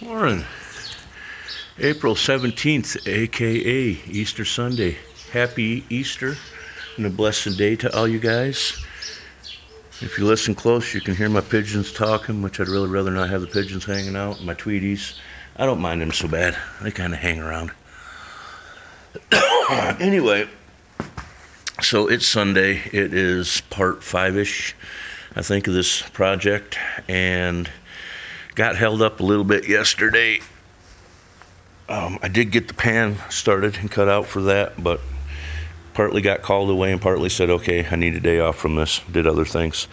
Morning. April 17th, aka Easter Sunday. Happy Easter and a blessed day to all you guys. If you listen close, you can hear my pigeons talking, which I'd really rather not have the pigeons hanging out. My Tweeties, I don't mind them so bad. They kind of hang around. Anyway, so it's Sunday. It is part 5-ish, I think, of this project, and got held up a little bit yesterday. I did get the pan started and cut out for that, but partly got called away and partly said, okay, I need a day off from this, did other things.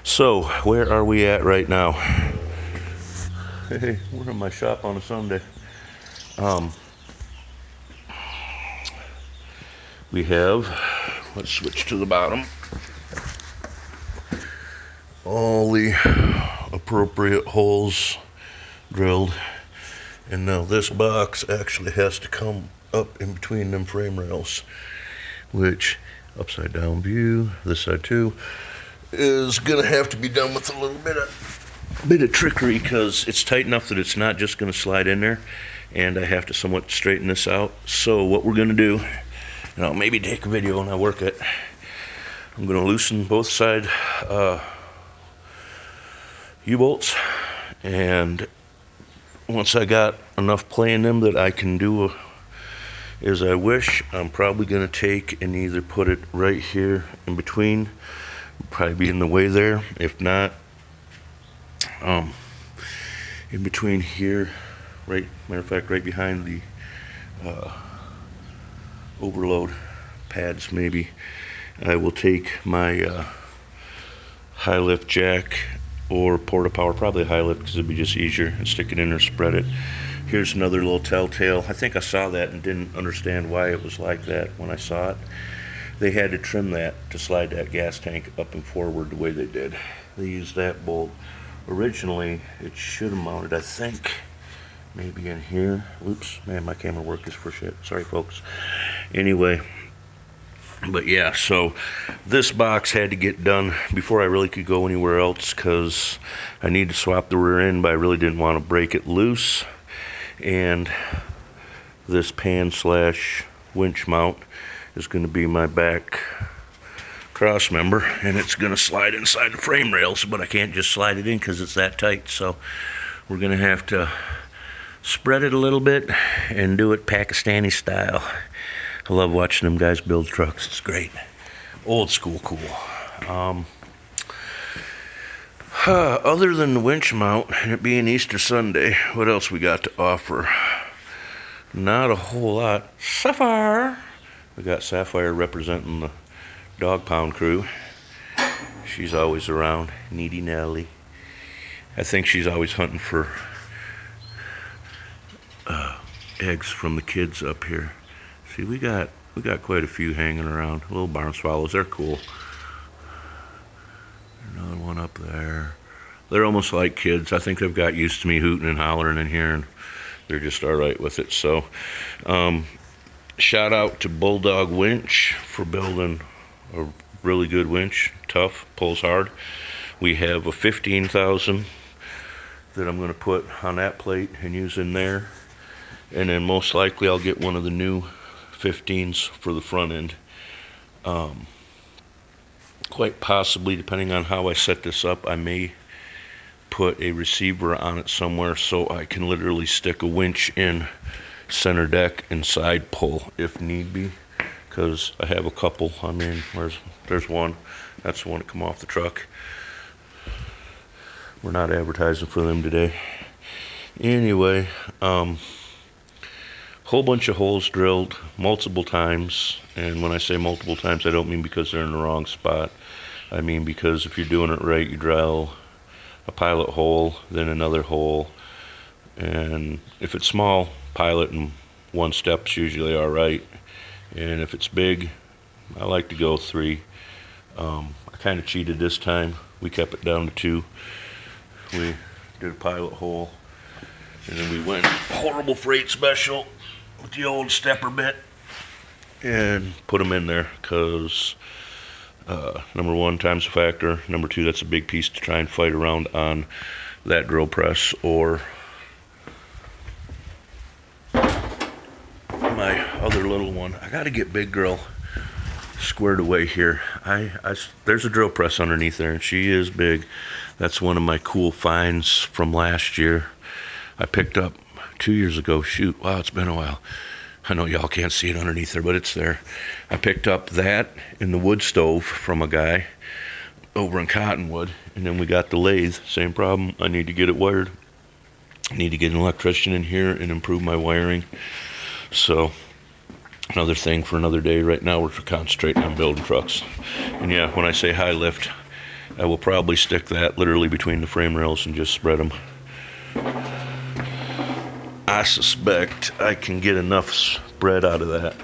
So, where are we at right now? Hey, we're in my shop on a Sunday. We have, let's switch to the bottom, all the appropriate holes drilled, and now this box actually has to come up in between them frame rails, which, upside down view, this side too, is gonna have to be done with a little bit of trickery, because it's tight enough that it's not just gonna slide in there, and I have to somewhat straighten this out. So what we're gonna do, and I'll maybe take a video when I work it, I'm gonna loosen both side U-bolts, and once I got enough play in them that I can do as I wish, I'm probably going to take and either put it right here in between, probably be in the way there, if not in between here, right, matter of fact, right behind the overload pads. Maybe I will take my high lift jack or porta power, probably high lift because it'd be just easier, and stick it in or spread it. Here's another little telltale. I think I saw that and didn't understand why it was like that when I saw it. They had to trim that to slide that gas tank up and forward the way they did. They used that bolt. Originally, it should have mounted, I think, maybe in here. Oops, man, my camera work is for shit. Sorry, folks. Anyway, but yeah, so this box had to get done before I really could go anywhere else, because I need to swap the rear end, but I really didn't want to break it loose. And this pan slash winch mount is going to be my back cross member, and it's going to slide inside the frame rails, but I can't just slide it in because it's that tight. So we're going to have to spread it a little bit and do it Pakistani style. I love watching them guys build trucks. It's great. Old school cool. Other than the winch mount and it being Easter Sunday, what else we got to offer? Not a whole lot. Sapphire. We got Sapphire representing the dog pound crew. She's always around. Needy Nelly. I think she's always hunting for eggs from the kids up here. See, we got quite a few hanging around. Little barn swallows, they're cool. Another one up there. They're almost like kids. I think they've got used to me hooting and hollering in here, and they're just all right with it. So, shout out to Bulldog winch for building a really good winch. Tough, pulls hard. We have a 15,000 that I'm going to put on that plate and use in there. And then most likely I'll get one of the new 15s for the front end. Quite possibly, depending on how I set this up, I may put a receiver on it somewhere so I can literally stick a winch in center deck and side pull if need be, because I have a couple. I mean, there's one. That's the one that come off the truck. We're not advertising for them today. Anyway, whole bunch of holes drilled multiple times, and when I say multiple times, I don't mean because they're in the wrong spot. I mean because if you're doing it right, you drill a pilot hole, then another hole, and if it's small, pilot in one step's usually all right, and if it's big, I like to go 3. I kind of cheated this time. We kept it down to 2. We did a pilot hole, and then we went horrible freight special with the old stepper bit and put them in there, because number one, time's a factor. Number two, that's a big piece to try and fight around on that drill press or one. I got to get Big Girl squared away here. There's a drill press underneath there, and she is big. That's one of my cool finds from last year. I picked up 2 years ago. Shoot, wow, it's been a while. I know y'all can't see it underneath there, but it's there. I picked up that in the wood stove from a guy over in Cottonwood, and then we got the lathe. Same problem. I need to get it wired. I need to get an electrician in here and improve my wiring. So another thing for another day. Right now we're concentrating on building trucks. And yeah, when I say high lift, I will probably stick that literally between the frame rails and just spread them. I suspect I can get enough spread out of that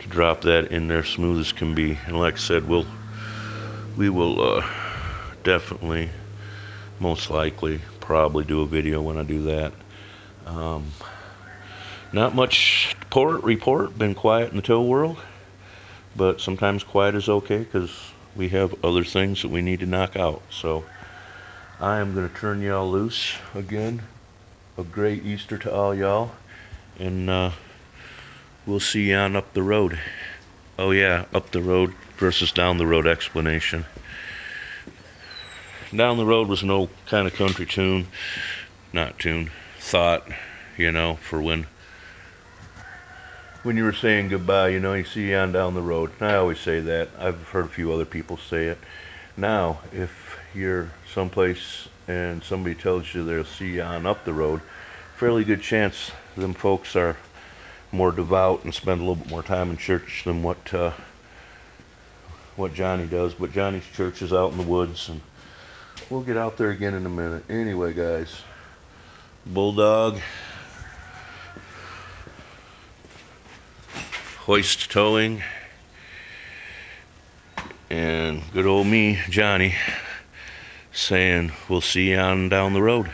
to drop that in there smooth as can be. And like I said, we will definitely, most likely, probably do a video when I do that. Not much report. Been quiet in the tow world, but sometimes quiet is okay because we have other things that we need to knock out. So I am going to turn y'all loose again. A great Easter to all y'all, and we'll see you on up the road. Oh yeah, up the road versus down the road explanation. Down the road was no kind of country thought, for when you were saying goodbye, you see you on down the road. And I always say that. I've heard a few other people say it. Now, if you're someplace and somebody tells you they'll see you on up the road, fairly good chance them folks are more devout and spend a little bit more time in church than what Johnny does. But Johnny's church is out in the woods, and we'll get out there again in a minute. Anyway, guys, Bulldog, Hoist Towing, and good old me, Johnny, saying we'll see you on down the road.